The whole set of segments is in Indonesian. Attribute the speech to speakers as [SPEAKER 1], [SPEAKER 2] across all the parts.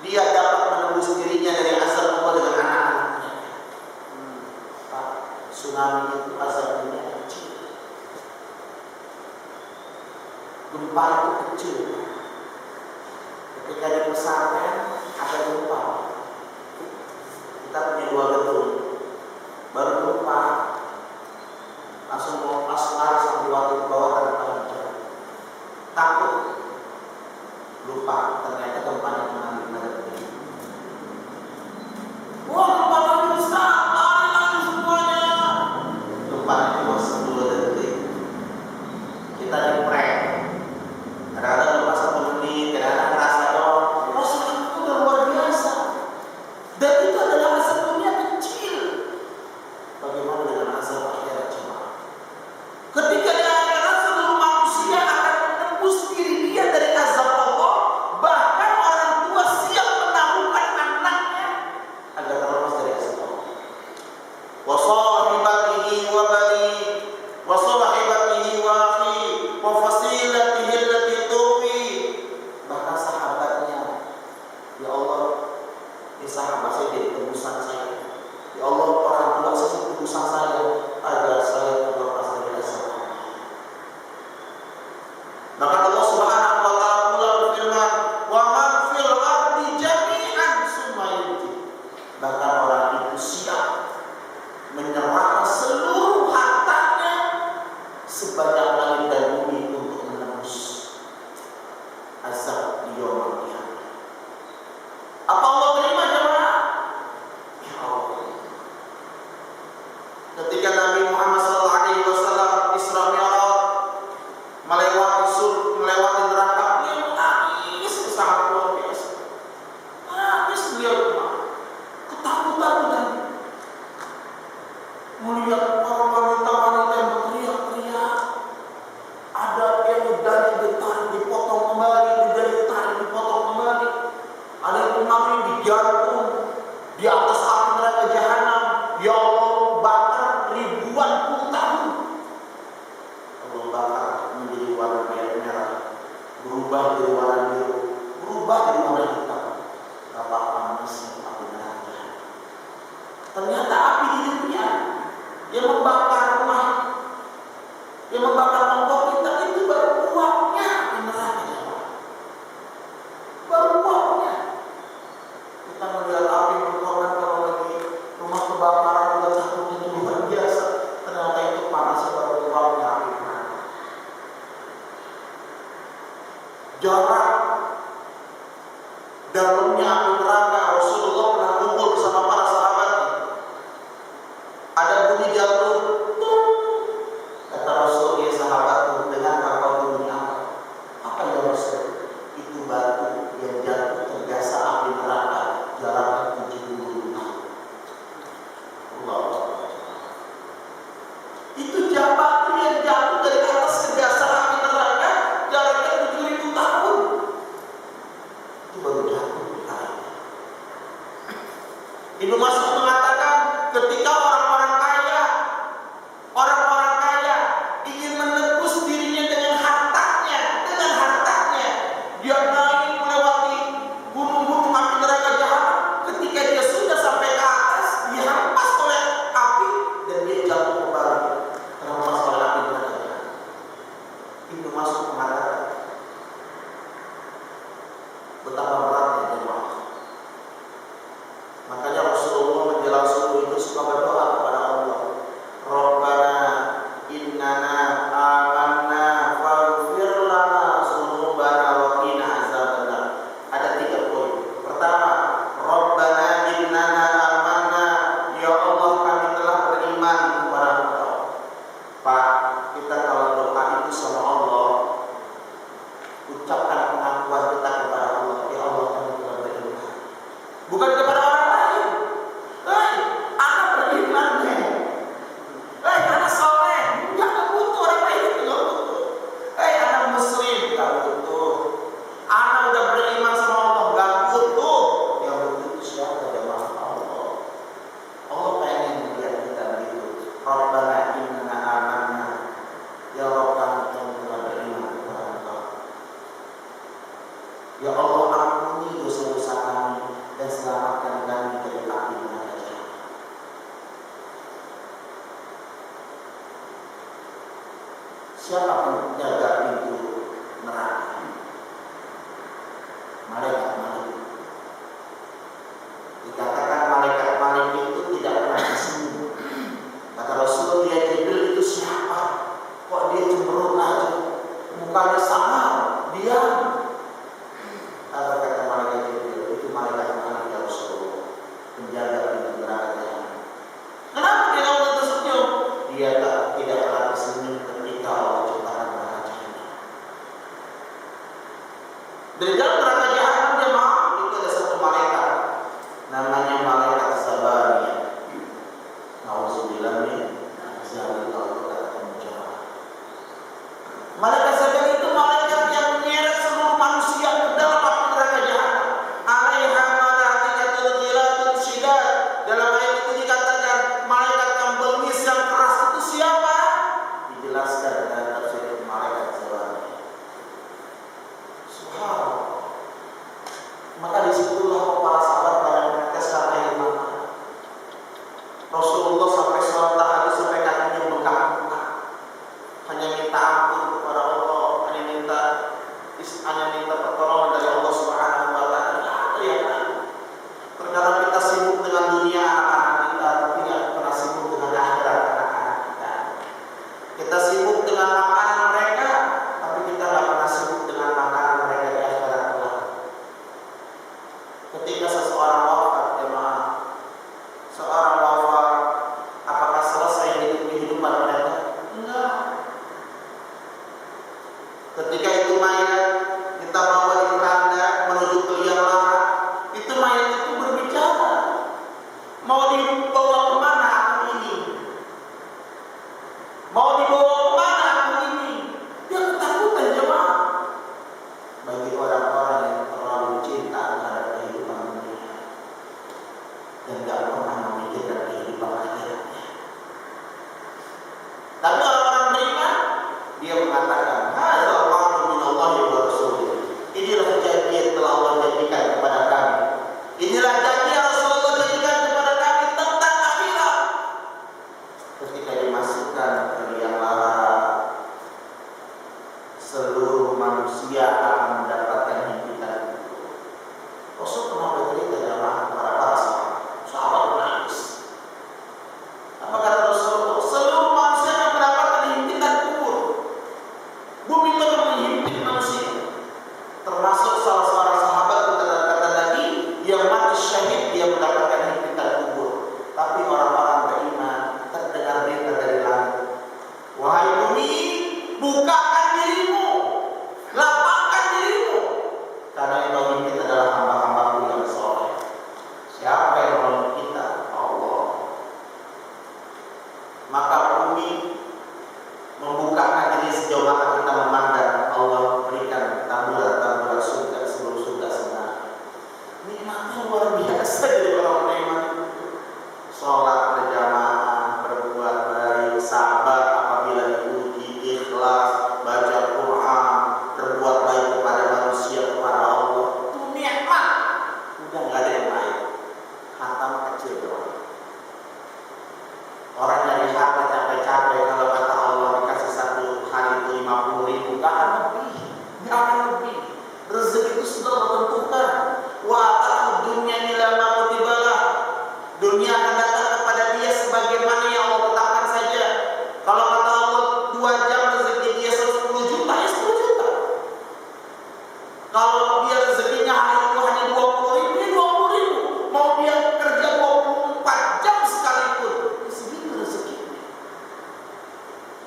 [SPEAKER 1] dia dapat menembus dirinya dari azab Allah dengan anak-anaknya. Tsunami itu azabnya kecil, gempa itu kecil. Ketika di pesantren ada gempa, kita punya 2 gedung, baru gempa langsung lari sampai waktu ke bawah tanpa takut, lupa ternyata gempanya cuma 5 detik. Wah, gempanya besar, lari semuanya. Gempanya cuma 10 detik. Kita di prank. Kadang-kadang lupa 1 menit, kadang-kadang ngerasa dong, rasanya itu udah luar biasa. Dan itu adalah azab dunia kecil. Bagaimana dengan azab akhirat jemaah? Ketika di akhirat seluruh manusia akan menembus diri dia dari azab Allah, bahkan orang tua siap menabuhkan anaknya agar terlepas dari azab Allah. Wa sahibatihi wa bani wa sahibatihi wa akhi wa fasilatihi allati tuwi. Bahkan sahabatnya, ya Allah, ini sahabat saya jadi tebusan saya. Ya Allah, orang tua saya jadi tebusan saya agar saya terlepas dari azab Allah. Maka Allah Subhanahu wa taala berfirman, "Wa man fil ardi jami'an tsumma yunji." Bahkan orang itu siap menyerahkan seluruh hartanya sebanyak langit dan bumi untuk menembus azab di yaumul qiyamah. Apa Allah terima jemaah? Ya Allah. Ketika Nabi Muhammad SAW Isra Mi'raj melewati neraka, beliau menangis sangat luar biasa. Nangis beliau ketakutan melihat para wanita-wanita yang berteriak-teriak. Ada yang dari ditarik dipotong kembali, dari ditarik dipotong kembali. Ada yang kemarin digantung di atas api neraka jahanam. Ya Allah, bakar ribuan puluh tahun. Allah bakar menjadi warna merah, berubah dari warna biru, berubah dari warna hitam. Kata panasnya api neraka. Ternyata api di dunia yang membakar rumah, yang membakar mangkok kita itu baru uapnya api neraka. Baru uapnya. Kita melihat api berkorban kalau lagi rumah kebakaran udah takutnya itu luar biasa. Ternyata itu panasnya baru uapnya api neraka. Jarak dalamnya api neraka, Rasulullah pernah kumpul bersama para sahabatnya. Ada bunyi jatuh, kata Rasul, ya sahabatku, dengan apa bunyi apa? Apa ya Rasul? Itu batu yang jatuh terbiasa api neraka, jaraknya 70 tahun. Allah. Itu batu yang jatuh dari atas terbiasa api neraka, jaraknya 7000 tahun. Itu baru jatuh neraka. Ibnu Mas'ud mengatakan, ketika orang-orang kaya ingin menebus dirinya dengan hartanya, dia naik melewati gunung-gunung api neraka jahanam. Ketika dia sudah sampai ke atas, dihempas oleh api dan dia jatuh kembali terhempas oleh api neraka jahanam. Ibnu Mas'ud mengatakan, betapa beratnya jemaah. Makanya Rasulullah menjelang subuh itu suka berdoa kepada Allah, Rabbana innana amanna faghfir lana dzunubana wa qina azabannar. Ada 3 poin. Pertama, Rabbana innana amanna, ya Allah kami telah beriman kepada Engkau. Pak, kita kalau doa itu sama Allah, ucapkan pengakuan kita kepada Allah, ya Allah kami telah beriman. Bukan kepada orang lain. Anak beriman deh. Anak soleh. Jangan butuh orang lain itu, nggak butuh. Anak muslim, nggak butuh. Anak udah beriman sama Allah, nggak butuh. Yang butuh itu siapa? Jemaah Allah. Allah pengen melihat kita begitu. Rabbana innana amanna, ya Rabb kami telah beriman kepada Engkau. Ya Allah, ampuni dosa-dosa kami. Siapa penjaga pintu neraka? Malaikat maling. Dikatakan malaikat maling itu tidak pernah disembunyi. Kata Rasul, dia Jibril itu siapa? Kok dia cemberut aja? Mukanya sama, diam. Apa kata malaikat Jibril? Itu malaikat maling ya Rasul, penjaga pintu neraka. Kenapa dia kalau tersenyum? Dia tidak pernah tersenyum ketika Allah ciptakan neraka jahanam. Dari dalam neraka jahanam jemaah itu ada satu malaikat, namanya malaikat Sabariyah. Nauzubillah min zalika. Malaikat Sabariyah itu malaikat yang menyeret seluruh manusia ke dalam api neraka jahanam. Alaiha malaikatul ghilatun syidad. Dalam ayat itu dikatakan malaikat yang bengis yang keras itu siapa? Dijelaskan dengan tafsir malaikat Sabariyah. Subhanallah. Maka disitulah para sahabat pada meneteskan air mata. Rasulullah sampai sholat tahajud sampai kakinya bengkak-bengkak. Hanya minta ampun kepada Allah, hanya minta pertolongan dari Allah Subhanahu wa taala. Ya kan? Terkadang kita sibuk dengan dunia anak-anak kita, tapi tidak pernah sibuk dengan akhirat anak-anak kita. Kita sibuk dengan makanan mereka, tapi kita tidak pernah sibuk dengan makanan mereka di akhirat kelak. Ketika seseorang wafat, jemaah, seorang wafat, apakah selesai kehidupan mereka? Enggak. Ketika itu mayat kita bawa di keranda menuju ke liang lahat, itu mayat itu berbicara. Mau dibawa kemana aku ini? Mau dibawa kemana aku ini? Dia ketakutan jemaah. Bagi orang-orang yang terlalu cinta terhadap kehidupan dunia dan tidak pernah memikirkan kehidupan akhiratnya. Tapi orang-orang beriman, dia mengatakan, hadzal wa'du minallahi wa rasulih. Inilah janji yang telah Allah janjikan kepada kami. Inilah janji yang Rasulullah janjikan kepada kami tentang akhirat. Ketika dimasukkan ke liang lahat, seluruh manusia akan mendapatkan himpitan. Rasul pernah bercerita dalam para sahabat menangis. Apa kata Rasulullah? Seluruh manusia akan mendapatkan himpitan kubur. Bumi itu akan menghimpit manusia. Termasuk salah seorang sahabat kata Nabi yang mati syahid, dia mendapatkan himpitan kubur. Tapi orang-orang beriman terdengar berita dari langit. Wahai bumi, bukakan dirimu, lapangkan dirimu, karena yang memimpin adalah hamba-hambaku yang soleh. Siapa yang menolong kita? Allah. Maka bumi membukakan diri sejauh mana kita memandang. Allah berikan tamburan-tamburan surga, seluruh surga sebenarnya. Nikmatnya luar biasa dari orang beriman. Sholat berjamaah, berbuat baik, sabar apabila diuji, ikhlas, baca Quran, berbuat baik kepada manusia, kepada Allah. Itu nikmat. Udah nggak ada yang lain. Hatam kecil doang. Orang dari harta capek-capek, kalau kata Allah dikasih satu hari itu 50.000, nggak akan lebih. Rezeki itu sudah menentukan. Wa ataqud dunya ila ma kutibalah. Dunia akan datang kepada dia sebagaimana yang Allah tetapkan saja. Kalau kata Allah 2 jam rezeki dia 10 juta, ya 10 juta. Kalau dia rezekinya hari itu hanya 20.000, ya 20.000. Mau dia kerja 24 jam sekalipun, ya segitu rezekinya.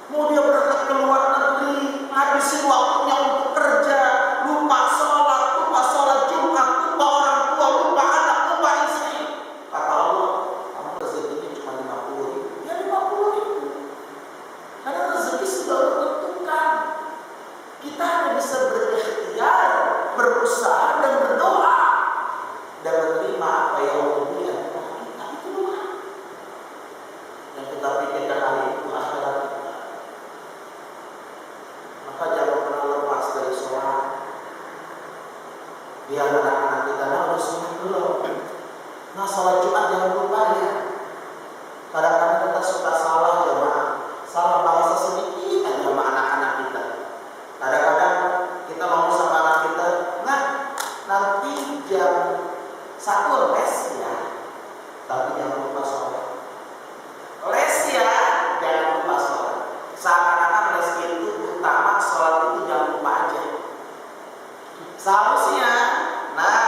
[SPEAKER 1] Mau dia berangkat ke luar negeri, habisin waktunya untuk kerja, lupa sholat Jumat, lupa orang tua, lupa anak, lupa istri. Kata Allah, kamu rezekinya cuma 50.000, ya 50.000. Karena rezeki sudah menentukan. Kita hanya bisa berikhtiar, berusaha dan berdoa dan menerima apa yang Allah berikan kepada kita. Itu doa. Yang kita pikirkan hari itu akhirat kita. Maka jangan pernah lepas dari sholat. Biar anak-anak kita harus sholat dulu. Nah, sholat Jumat jangan lupa ya. Kadang-kadang kita suka salah jemaah, salah bahasa sedikit aja sama anak-anak Seharusnya, nah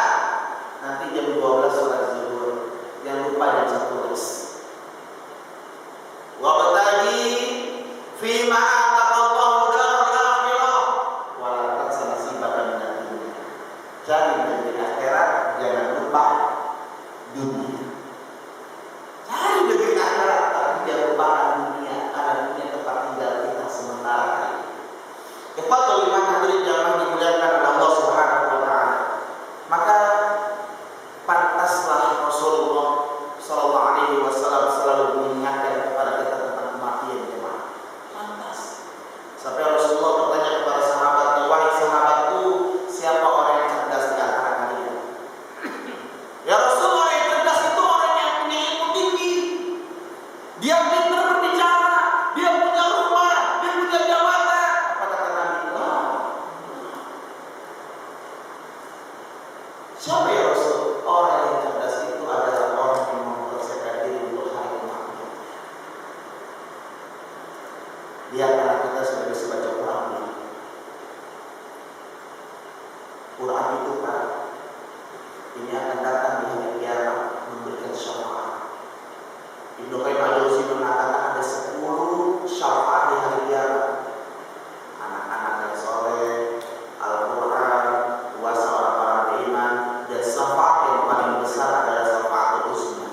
[SPEAKER 1] nanti jam 12 sholat zuhur, yang lupa jam 1 terus. Wabtaghi fima ataqallahu darul akhirah wa la tansa nasibaka minad dunya. Cari negeri akhirat, jangan lupa dunia. Cari negeri akhirat, tapi jangan lupa dunia, karena dunia tempat tinggal kita sementara. Ikhwatul iman hadirin jamaah dimuliakan oleh Allah Subhanahu wa taala. Maka pantaslah Rasulullah sallallahu alaihi wasallam selalu mengingatkan kepada kita tentang kematian jemaah. Pantas. Sampai Rasulullah bertanya kepada sahabatnya, "Wahai sahabatku, siapa orang yang cerdas di antara kalian?" Ya Rasulullah, yang cerdas itu orang yang punya ilmu tinggi. Dia pintar berbicara, dia punya rumah, dia punya jabatan. Apa kata Nabi? Siapa ya Rasul? Orang yang cerdas itu adalah orang yang mempersiapkan diri untuk hari kematian. Dia karena kita sudah bisa baca Quran. Quran itu kan ini akan datang di hari kiamat memberikan syafaat. Ibnu Qayyim al-Jauziyah mengatakan ada 10 syafaat di hari kiamat. Anak-anak yang soleh, Al-Quran, puasa orang-orang beriman, dan syafaat yang paling besar adalah syafaatul husna.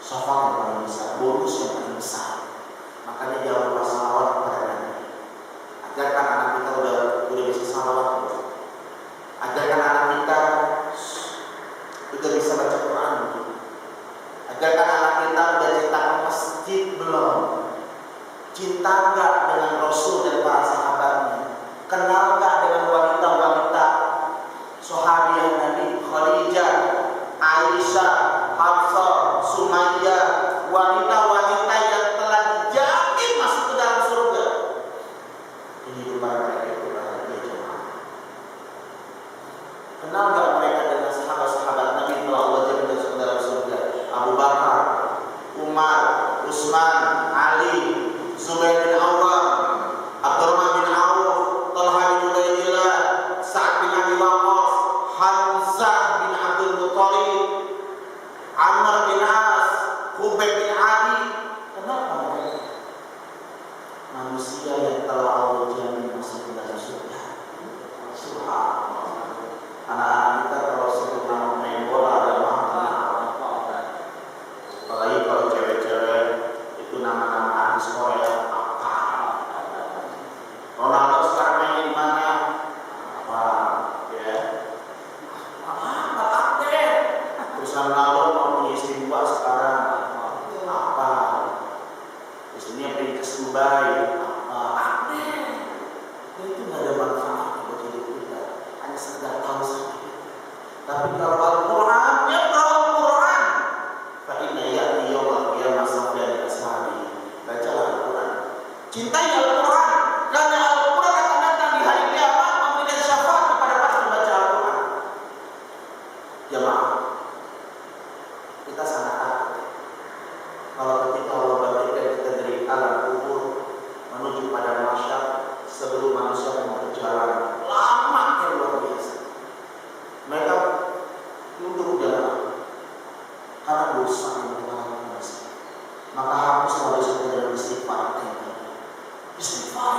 [SPEAKER 1] Syafaat yang paling besar, bonus yang paling besar. Makanya jangan lupa salawat kepada Nabi. Ajarkan anak kita udah bisa salawat. Ajarkan anak kita udah bisa baca Quran. Ajarkan anak kita udah cinta ke masjid belum? Cinta enggak dengan Rasul dan para sahabatnya? Kenal enggak dengan wanita-wanita sahabiah Nabi? Khadijah, Aisyah, Hafsah, Sumayyah, wanita-wanita yang telah dijamin masuk ke dalam surga. Kehidupan mereka itu bahagia jemaah. Kenal enggak mereka dengan sahabat-sahabat Nabi yang telah Allah jamin masuk ke dalam surga? Abu Bakar, Umar, Utsman, Ali, Zubair bin Awwam, Abdurrahman bin Auf, Talha bin Ubaidillah, Sa'ad bin Abi Waqqas, Hamzah bin Abdul Muttalib, Amr bin As, Khubayb bin Adi. Kenapa mereka? Manusia yang telah Allah jamin masuk ke dalam surga. Subhanallah. Anak-anak kita kalau sebelum main bola ada mahal. Apalagi kalau cewek-cewek itu nama-nama artis Korea. Ronaldo sekarang main di mana? Apa? Ya. Apa? Terus Ronaldo mau punya istri 2 sekarang. Apa? Istrinya Princess Dubai. Apa? Itu nggak ada manfaat buat hidup kita. Hanya sekedar tahu saja. Tapi kalau Al-Quran, ya Al-Quran. Fa inna ya'ti yawmal qiyamah sabda ashabi. Bacalah Al-Quran. Cintai Al-Quran, karena Al-Quran akan datang di hari kiamat memberikan syafaat kepada para pembaca Al-Quran. Jemaah, kita sangat takut kalau ketika Allah bangkitkan kita dari alam kubur menuju pada mahsyar sebelum manusia mau berjalan lama yang luar biasa. Mereka duduk jalan karena dosa yang telah mereka. Maka hapuslah dosa kita dengan istighfar. Istighfar.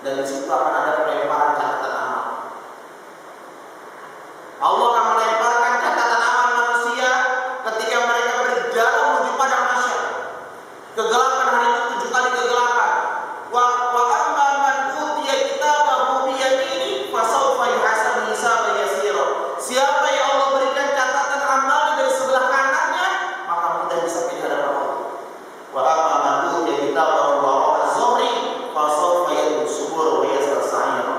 [SPEAKER 1] Dan di situ akan ada pelemparan catatan amal. Allah akan melemparkan catatan amal manusia ketika mereka berjalan menuju pada mahsyar. Kegelapan hari itu 7 kali kegelapan. Wa amma man utiya kitabahu bi yaminihi fasawfa yuhasabu hisaban yasira. Siapa yang Allah berikan catatan amalnya dari sebelah kanannya, maka mudah bisa di hadapan Allah. Wa amma man utiya kitabahu wara'a zuhri fasawfa yad'u subur wa yasla sa'ira.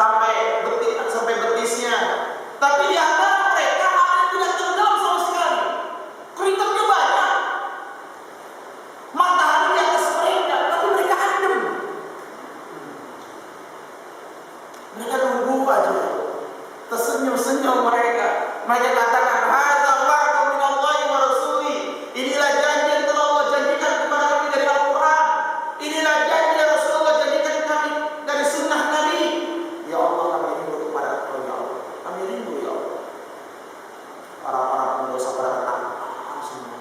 [SPEAKER 1] sampai betisnya. Tapi di antara mereka ada yang tidak tenggelam sama sekali. Keringatnya banyak. Matahari di atas mereka, tapi mereka adem. Mereka nunggu aja. Tersenyum-senyum mereka. Mereka katakan, "Hadza wa'dun minallahi wa rasuli." Inilah janji yang telah Allah janjikan kepada kami dari Al-Quran. Inilah janji yang Rasulullah janjikan kami dari sunnah Nabi. Ya Allah, kami rindu kepada Engkau, ya Allah. Kami rindu, ya Allah. Orang-orang pendosa pada ketakutan semua.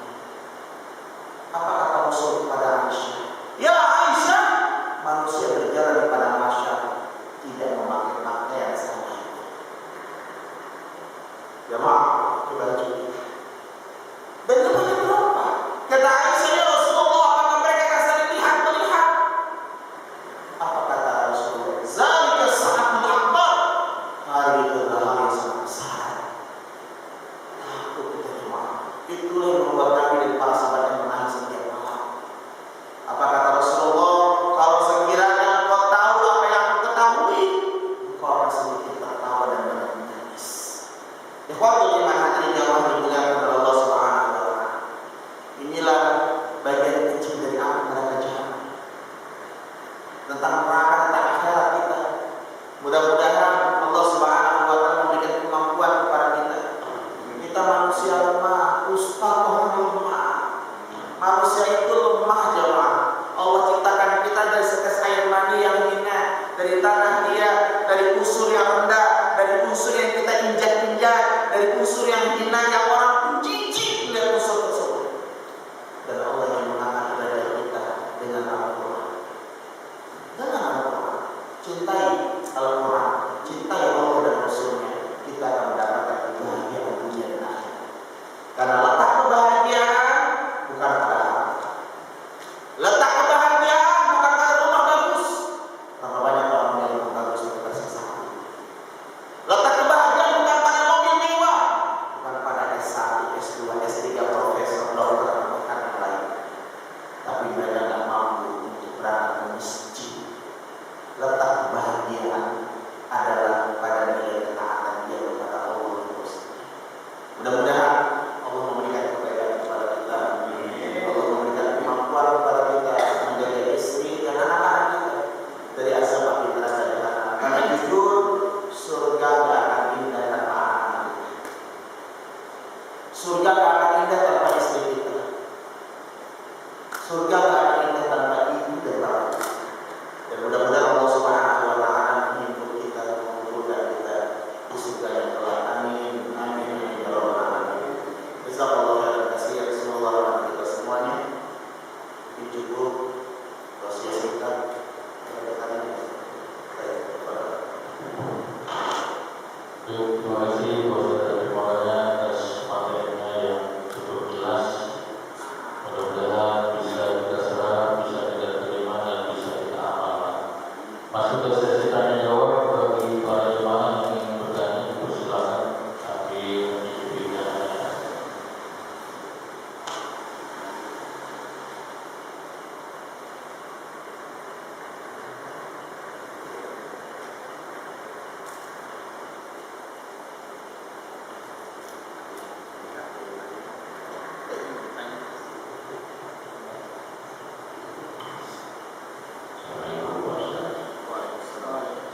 [SPEAKER 1] Apa kata Rasul kepada Aisyah? Ya Aisyah, manusia berjalan di padang mahsyar tidak memakai pakaian sama. Jamaah, coba cuci. Dan namanya berapa? Kata Aisyah, ya Rasulullah, apakah mereka akan saling melihat? Apa kata Rasulullah? Zalika sa'atul akbar. Hari itu adalah hari yang sangat besar. Takut kita jemaah. Itulah yang membuat Nabi dan para sahabat yang menangis setiap malam. Apa kata Rasulullah? Kalau sekiranya engkau tahu apa yang aku ketahui, engkau akan sedikit tertawa dan menangis. Ikhwatul iman hadirin jamaah dimuliakan oleh Allah Subhanahu wa taala. Inilah bagian kecil dari api neraka jahanam. Tentang neraka, tentang akhirat kita. Mudah-mudahan Allah Subhanahu wa taala memberikan kemampuan kepada kita. Kita manusia lemah, ustaz lemah. Manusia itu lemah jemaah. Allah ciptakan kita dari setes air mani yang hina, dari tanah liat, dari unsur yang rendah, dari unsur yang kita injak-injak, dari unsur yang hina yang orang pun jijik melihat unsur tersebut. Dan Allah yang mengangkat derajat kita dengan Al-Quran. Dengan Al-Quran, cintai Al-Quran, cintai Allah dan Rasulnya, kita akan mendapatkan kebahagiaan dunia dan akhirat. Karena letak kebahagiaan bukan pada harta. Letak kebahagiaan bukan pada rumah bagus. Karena banyak orang yang rumah bagus itu tersisa. Letak kebahagiaan bukan pada mobil mewah, bukan pada S1, S2, S3, profesor, dokter, dan yang lain. Tapi mereka tidak mampu untuk berangkat ke masjid. Letak kebahagiaan adalah pada nilai ketaatan dia kepada Allah dan Rasul. Mudah-mudahan Allah memberikan kebaikan kepada kita. Allah memberikan kemampuan kepada kita menjaga istri dan anak-anak kita dari azab api neraka jahanam. Karena jujur surga tidak akan indah tanpa anak-anak kita. Surga tidak akan indah tanpa istri kita. Surga tidak akan indah tanpa ibu dan bapak kita. Dan mudah-mudahan Allah Subhanahu wa taala menghibur kita, mengumpulkan kita di surga yang kelak. Amin. Amin. Ya rabbal alamin. Jazakallahu khairan katsiran. Semoga Allah kita semuanya cukup wasiat kita.
[SPEAKER 2] Terima kasih kepada Kepala atas materinya yang cukup jelas. Mudah-mudahan bisa kita serap, bisa kita terima, dan bisa kita amalkan. Masuk ke sesi tanya jawab bagi para jemaah yang ingin bertanya, persilakan. Tapi menyusupi jalannya. Assalamualaikum warahmatullahi wabarakatuh.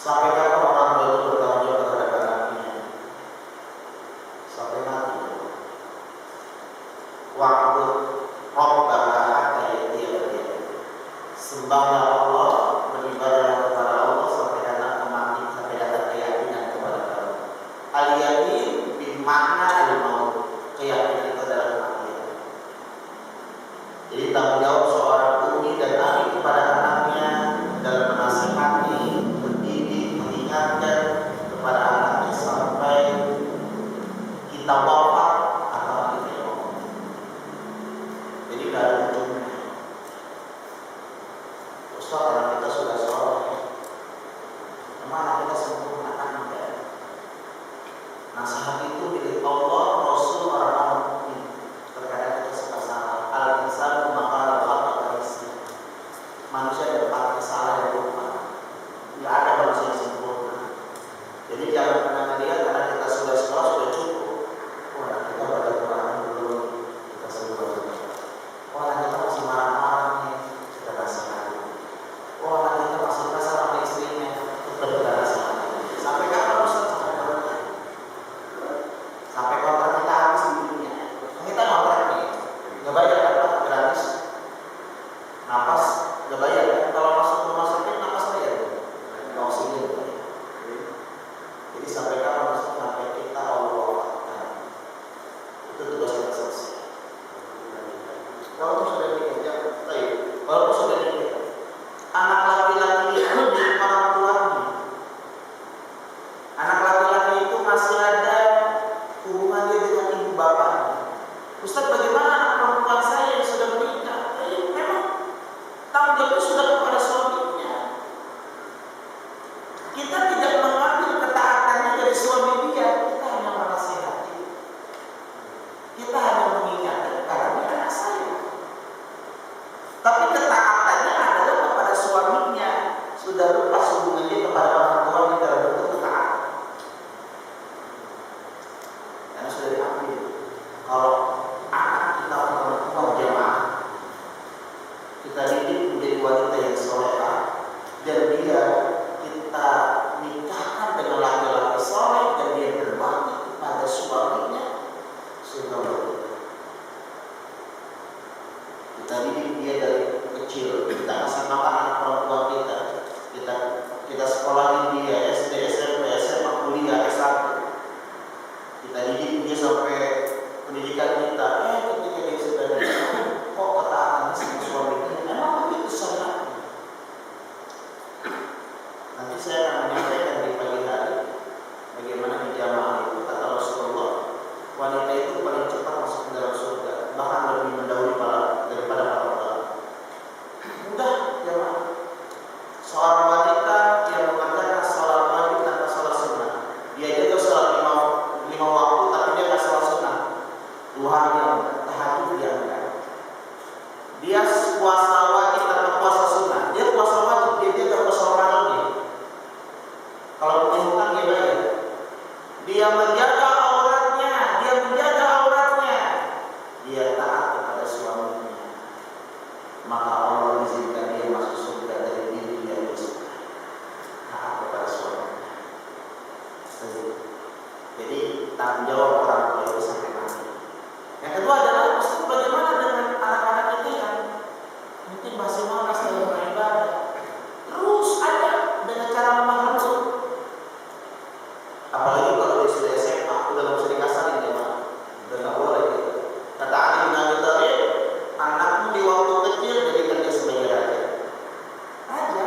[SPEAKER 1] Sampai kapan orang tua itu bertanggung jawab terhadap anaknya? Sampai mati. Waktu Rabbana hatta yatiyah. Sembahlah Allah, beribadahlah kepada Allah sampai datang mati, sampai datang keyakinan kepada Allah. Al-yakin bermakna al-maut. Keyakinan itu adalah kematian. Jadi tanggung jawab seorang umi dan ayah kepada anaknya dalam menasihati, mendidik, mengingatkan kepada anaknya sampai kita wafat atau kita wafat. Jadi tidak ada ujungnya. Ustaz, anak kita sudah soleh, emang anak kita sempurna kan enggak? Nasihat itu milik Allah, Rasul, orang-orang mukmin. Terkadang kita suka salah. Al-insan maqala khata isi. Manusia yang pasti salah dan lupa. Tidak ada manusia yang sempurna. Jadi jangan pernah melihat karena kita sudah sekolah sudah cukup. Wah, anak kita baca Quran belum, kita sudah baca. Wah, anak kita masih marah-marah nih, kita nasihati. Wah, anak kita masih kasar sama istrinya, kita nasihati. Sampai kapan Ustaz? Sampai kontrak kita habis di dunia. Kita kontrak nih, nggak bayar apa gratis. Napas nggak bayar. Kalau masuk rumah sakit napas bayar. Oksigen bayar. Jadi sampai kapan Ustaz? Sampai kita Allah wafatkan. Itu tugas kita selesai. Walaupun sudah nikah, walaupun sudah nikah, anak laki-laki itu di orang tuanya. Anak laki-laki itu masih ada hubungan dia dengan ibu bapaknya. Ustaz, bagaimana anak perempuan saya yang sudah menikah? Memang tanggung jawabnya sudah kepada suaminya. Kita tidak mengambil ketaatannya dari suami dia, kita hanya menasihati. Kita hanya mengingatkan karena dia anak saya. Tapi ketaatannya adalah kepada suaminya. Sudah lepas hubungannya kepada orang tuanya dalam bentuk ketaatan. Karena sudah diambil. Kalau anak kita perempuan jemaah, kita didik menjadi wanita yang solehah, dan dia kita nikahkan dengan laki-laki soleh dan dia berbakti kepada suaminya, sudah berbeda. Kita didik dia dari kecil, kita kasih makan anak perempuan kita sekolahin dia SD, SMP, SMA, kuliah, S1. Kita didik dia sampai pendidikan kita. Ketika dia sudah nikah, kok ketaatannya sama suaminya? Emang begitu syariatnya? Nanti saya akan menyampaikan di pagi hari bagaimana di jamaah itu kata Rasulullah, wanita itu paling cepat masuk ke dalam surga, bahkan lebih mendahului daripada para ulama. Mudah jamaah. Seorang wanita yang mengerjakan sholat wajib tanpa sholat sunnah, dia juga sholat lima waktu tapi dia nggak sholat sunnah. Duha dia enggak, tahajud dia enggak. Dia puasa wajib tanpa puasa sunnah. Dia puasa wajib, dia jaga puasa Ramadan dia. Kalau punya hutang dia bayar. Dia menjaga auratnya, dia taat kepada suaminya. Maka Allah izinkan dia masuk surga dari diri dia suka. Taat kepada suaminya. Jadi tanggung jawab orang tua itu sampai mati. Yang kedua adalah bagaimana dengan anak-anak kita yang mungkin masih malas dalam beribadah, terus aja dengan cara lemah lembut. Apalagi kalau dia sudah SMA, udah nggak bisa dikasarin dia mah, udah nggak boleh gitu. Kata Ali bin Abi Thalib, anakmu di waktu kecil jadikan dia sebagai raja. Raja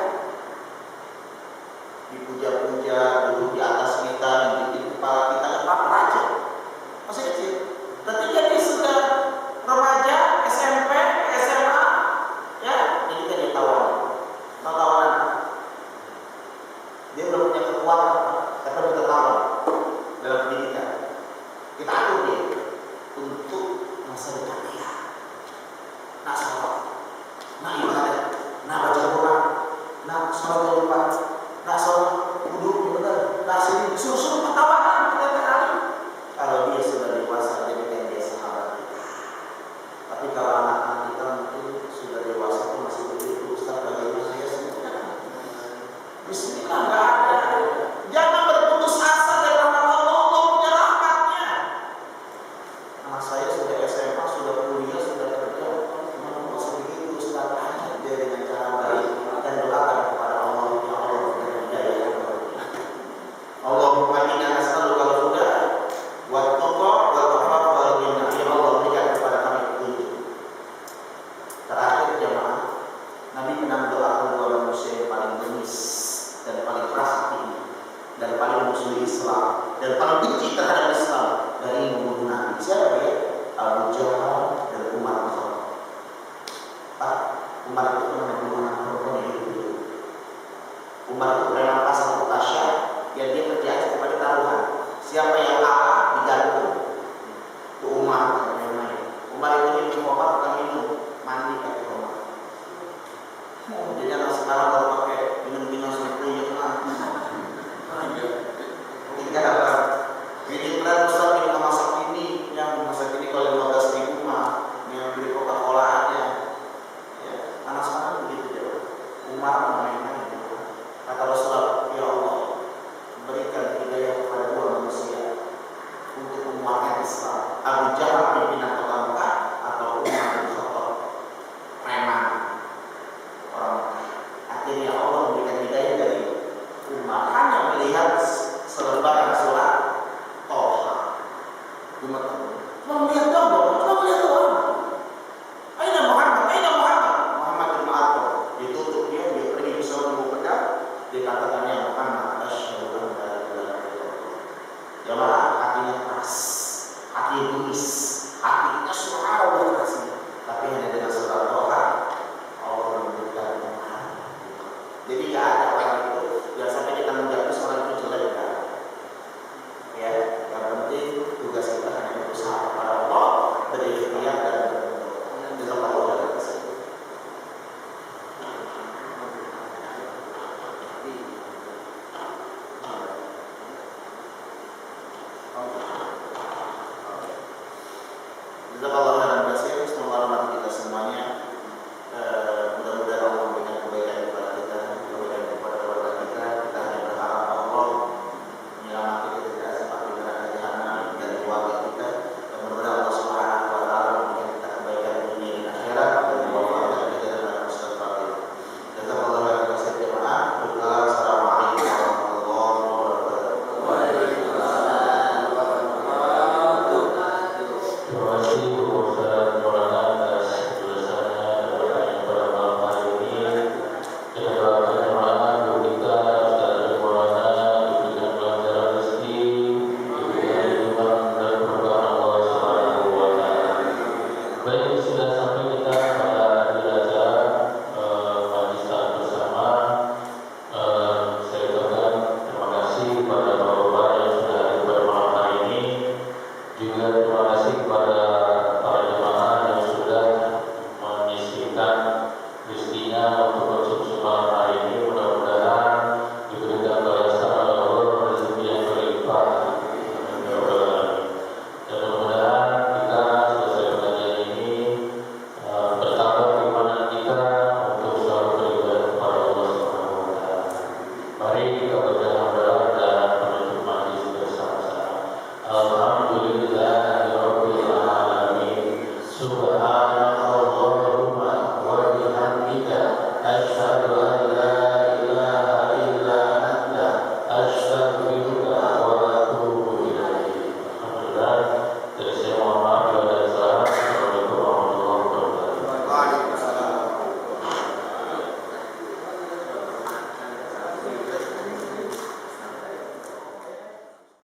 [SPEAKER 1] dipuja-puja, duduk di atas kita, di kepala kita, apa raja? Masih kecil. Ketika dia sudah remaja, SMP, SMA, ya, jadi dia tawanan. Dia belum punya kekuatan, tapi kita tahu dalam pendidikan. Kita atur dia untuk masa depan dia. Nak sholat, nak ibadah, nak baca Quran, nak sholat yang lupa, nak sholat wudhu benar, nak sini suruh ketawanan kita kali. Kalau dia sudah dewasa, jadikan dia sahabat kita. Tapi kalau anak-anak kita mungkin sudah dewasa pun masih begitu, Ustaz bagaimana saya sebenarnya? Bismillah, nggak ada dan paling benci terhadap Islam dari membunuh Nabi. Siapa dia? Abu Jahal dan Umar bin Khattab. Pak, Umar itu pernah membunuh anak perempuan yang hidup. Umar itu preman pasar Tasya yang dia berjanji kepada taruhan. Siapa yang kalah digantung. Itu Umar. Umar itu minum obat bukan minum, mandi pakai obat. Jadi anak sekarang kalau pakai minum-minum seperti itu tidak apa. Ini benar Ustaz minum masak ini, yang masak ini kalau 15.000 mah, yang beli Coca-Cola aja. Ya, anak sekarang begitu dia. Umar main-main. Kata Rasulullah, ya Allah, berikan hidayah kepada dua manusia untuk menguatkan Islam. Abu Jahal pimpinan kota Mekah atau Umar bin Khattab preman orang. Akhirnya Allah memberikan hidayah dari Umar hanya melihat selembaran surat Toha. Cuma melihat doang, cuma melihat doang. Aina Muhammad, Aina Muhammad, Muhammad bin Ma'atah. Ditutup dia pergi ke seorang pedang. Dikatakannya Muhammad asyhadu an la ilaha illallah. Jamaah hatinya keras, hati tulis, hatinya subhanallah keras. Tapi hanya dengan surat Toha Allah memberikan Muhammad. Jadi nggak ada orang itu yang sampai kita menjatuh seorang itu jelek kan? Ya, yang penting tugas kita hanya berusaha kepada Allah, berikhtiar dan berdoa. Jazakallahu khairan katsir. Semoga rahmat kita semuanya. Mudah-mudahan Allah memberikan kebaikan kepada kita, kebaikan kepada keluarga kita. Kita hanya berharap Allah menyelamatkan kita dari asap api neraka jahanam dan keluarga kita. Dan mudah-mudahan Allah Subhanahu wa taala memberikan kita kebaikan dunia dan akhirat dan mewafatkan kita dalam husnul khatimah. Jazakallahu khairan katsir jemaah. Assalamualaikum warahmatullahi wabarakatuh.
[SPEAKER 2] Terima kasih Bu Ustaz Maulana atas penjelasannya dan bertanya pada malam hari ini. Kita doakan jemaah untuk kita Ustaz Maulana diberikan kelancaran rezeki, diberikan iman dan berkah Allah Subhanahu wa taala. Baik, sudah sampai kita pada akhir acara majelis saat bersama. Saya ucapkan terima kasih kepada bapak-bapak yang sudah hadir pada malam hari ini. Juga terima kasih kepada para jemaah yang sudah menyisihkan rezekinya untuk konsumsi malam hari ini. Mudah-mudahan diberikan balasan oleh Allah rezeki yang berlimpah. Dan mudah-mudahan kita selesai pengajian ini bertambah keimanan kita untuk selalu beribadah kepada Allah Subhanahu wa taala. Mari